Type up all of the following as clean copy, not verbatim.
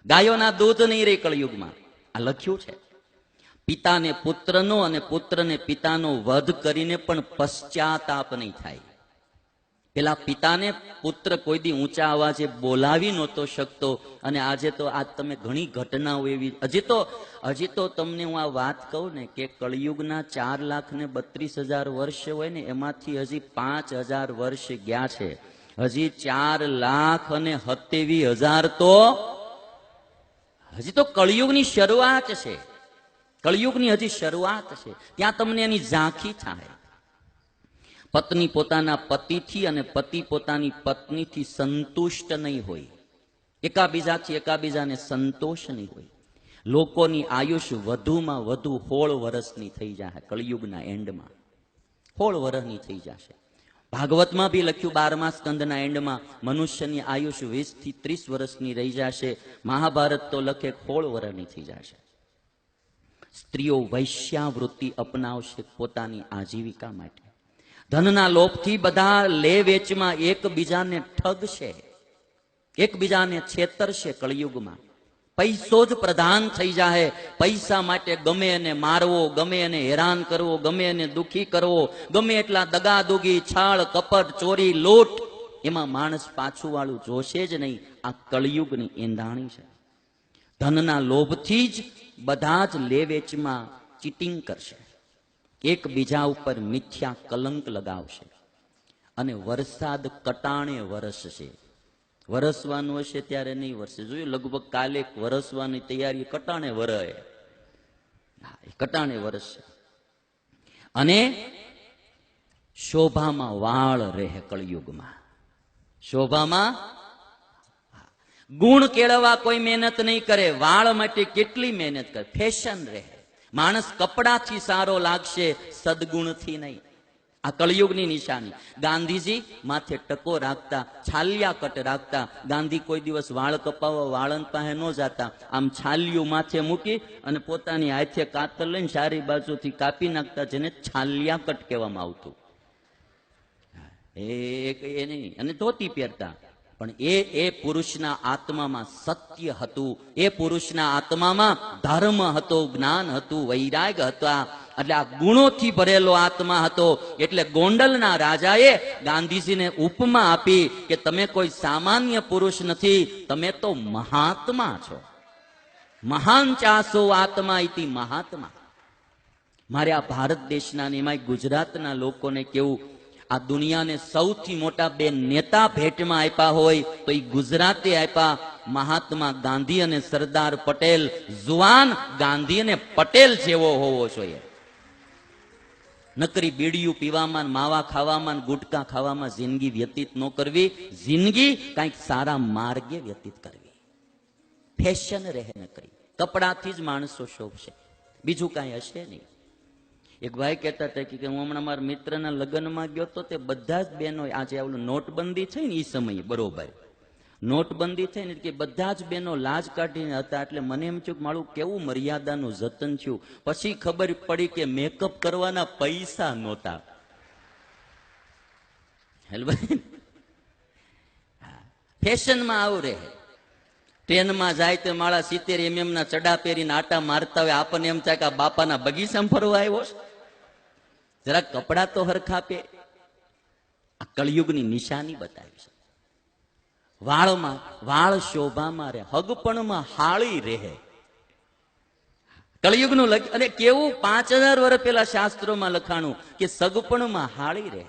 ગાયોના દૂધ નહીં રે કળિયુગમાં. આ લખ્યું છે. પિતાને પુત્રનો અને પુત્રને પિતાનો વધ કરીને પણ પશ્ચાતાપ નહીં થાય. પેલા પિતાને પુત્ર કોઈ દી ઊંચા અવાજે બોલાવી નહોતો શકતો, અને આજે તો આજ તમે ઘણી ઘટનાઓ એવી, હજી તો તમને હું આ વાત કહું ને કે કળિયુગના 4,32,000 વર્ષ હોય ને, એમાંથી હજી 5,000 વર્ષ ગયા છે. હજી 4,27,000 તો હજી તો કળિયુગની શરૂઆત છે. કળિયુગની હજી શરૂઆત છે. ત્યાં તમને એની ઝાંખી થાય. પત્ની પોતાના પતિથી અને પતિ પોતાની પત્નીથી સંતુષ્ટ નહીં હોય. એકાબીજાને સંતોષ નહીં હોય. લોકોની આયુષ વધુમાં વધુ 16 વર્ષની થઈ જશે. કળિયુગના એન્ડમાં 16 વર્ષની થઈ જશે. ભાગવતમાં બી લખ્યું 12મા સ્કંદના એન્ડમાં મનુષ્યની આયુષ 20 થી 30 વર્ષની રહી જશે. મહાભારત તો લખે 16 વર્ષની થઈ જશે. સ્ત્રીઓ વૈશ્યાવૃત્તિ અપનાવશે પોતાની આજીવિકા માટે. ધનના લોભથી બધા લે વેચમાં એકબીજાને ઠગશે, એકબીજાને છેતરશે. કળિયુગમાં પૈસો જ પ્રધાન થઈ જાય. પૈસા માટે ગમે એને મારવો, ગમે એને હેરાન કરવો, ગમે એને દુખી કરવો, ગમે એટલા દગાદુગી, છાળ કપટ, ચોરી, લૂંટ, એમાં માણસ પાછું વાળું જોશે જ નહીં. આ કળિયુગની એંધાણી છે. ધનના લોભથી જ બધા જ લે વેચમાં ચીટિંગ કરશે, એકબીજા ઉપર મિથ્યા કલંક લગાવશે, અને વરસાદ કટાણે વરસશે. વરસવાનું હશે ત્યારે નહીં વરસે. જોયું લગભગ કાલે વરસવાની તૈયારી, કટાણે વરસે, કટાણે વરસશે. અને શોભામાં વાળ રહે કળિયુગમાં. શોભામાં ગુણ કેળવવા કોઈ મહેનત નહીં કરે, વાળ માટે કેટલી મહેનત કરે. ફેશન રહે. માણસ કપડાથી સારો લાગશે, સદગુણથી નહીં. આ કળિયુગની નિશાની. ગાંધીજી માથે ટકો રાખતા, છાલિયા કટ રાખતા. ગાંધી કોઈ દિવસ વાળ કપાવવા વાળંદ પાસે ન જતા. આમ છાલિયું માથે મૂકી અને પોતાની હાથે કાતર લઈને સારી બાજુથી કાપી નાખતા, જેને છાલિયા કટ કહેવામાં આવતું. એ નહીં. અને ધોતી પહેરતા. પણ એ પુરુષના આત્મામાં સત્ય હતું. એ પુરુષના આત્મામાં ધર્મ હતો, જ્ઞાન હતું, વૈરાગ હતા. એટલે આ ગુણોથી ભરેલો આત્મા હતો. એટલે ગોંડલના રાજાએ ગાંધીજીને ઉપમા આપી કે તમે કોઈ સામાન્ય પુરુષ નથી, તમે તો મહાત્મા છો. મહાન ચાસો આત્મા ઇતિ મહાત્મા. મારે આ ભારત દેશના ને એમાં ગુજરાતના લોકોને કેવું, આ દુનિયાને સૌથી મોટા બે નેતા ભેટમાં આપ્યા હોય તો એ ગુજરાતે આપ્યા. મહાત્મા ગાંધી અને સરદાર પટેલ. જુવાન ગાંધી અને પટેલ જેવો હોવો જોઈએ. નકરી બીડીયું પીવામાં, માવા ખાવામાં, ગુટકા ખાવામાં જિંદગી વ્યતીત ન કરવી. જિંદગી કંઈક સારા માર્ગે વ્યતીત કરવી. ફેશન રહે નકરી. કપડાથી જ માણસો શોભશે, બીજું કાંઈ હશે નહીં. એક ભાઈ કહેતા હતા કે હું હમણાં મારા મિત્રના લગ્નમાં ગયો તો, તે બધા જ બહેનો, આજે આવલું નોટબંધી થઈ ને એ સમયે, બરોબર નોટબંધી થઈ ને, કે બધા જ બહેનો લાજ કાઢીને હતા. એટલે મને એમ થયું કે મારું કેવું મર્યાદાનું જતન થયું. પછી ખબર પડી કે મેકઅપ કરવાના પૈસા નહોતા. હેલ ભાઈ, ફેશનમાં આવું રહે. ટ્રેનમાં જાય તો માળા 70 ના ચડા પહેરીને આટા મારતા હોય. આપણને એમ થાય કે આ બાપાના બગીચામાં ફરવા આવ્યો છે. જરા કપડા તો હરખા પે. આ કળિયુગની નિશાની બતાવી છે. વાળમાં વાળ શોભામાં રહે, હગપણમાં હાળી રહે. કળિયુગનું અને કેવું 5000 વર્ષ પેલા શાસ્ત્રોમાં લખાણું કે સગપણમાં હાળી રહે.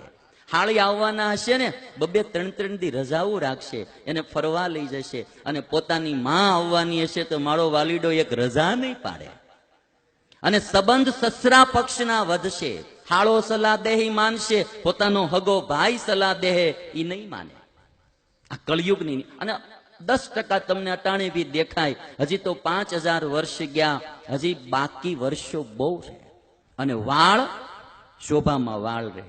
હાળી આવવાના હશે ને, 2-3 દી રજાઓ રાખશે, એને ફરવા લઈ જશે. અને પોતાની માં આવવાની હશે તો મારો વાલીડો એક રજા નહીં પાડે. અને સંબંધ સસરા પક્ષના વધશે. હાળો સલાહ દેહી માનશે, પોતાનો હગો ભાઈ સલાહ દેહે એ નહીં માને. આ કળિયુગની. અને 10% તમને અટાણે બી દેખાય. હજી તો 5000 વર્ષ ગયા, હજી બાકી વર્ષો બહુ છે. અને વાળ શોભામાં વાળ રહે.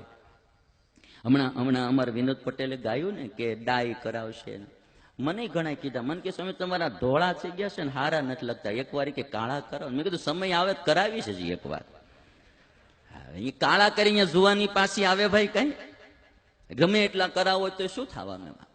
હમણાં અમારા વિનોદ પટેલે ગાયું ને કે ડાય કરાવશે. મને ઘણા કીધા, મને કે સમય તમારા ધોળા થઈ ગયા છે ને, હારા નથી લગતા, એકવાર કે કાળા કરાવો. મેં કીધું સમય આવે કરાવી છે જ એકવાર. એ કાળા કરીને જુવાની પાછી આવે ભાઈ, કઈ ગમે એટલા કરાવો તો શું થવાનું એમાં.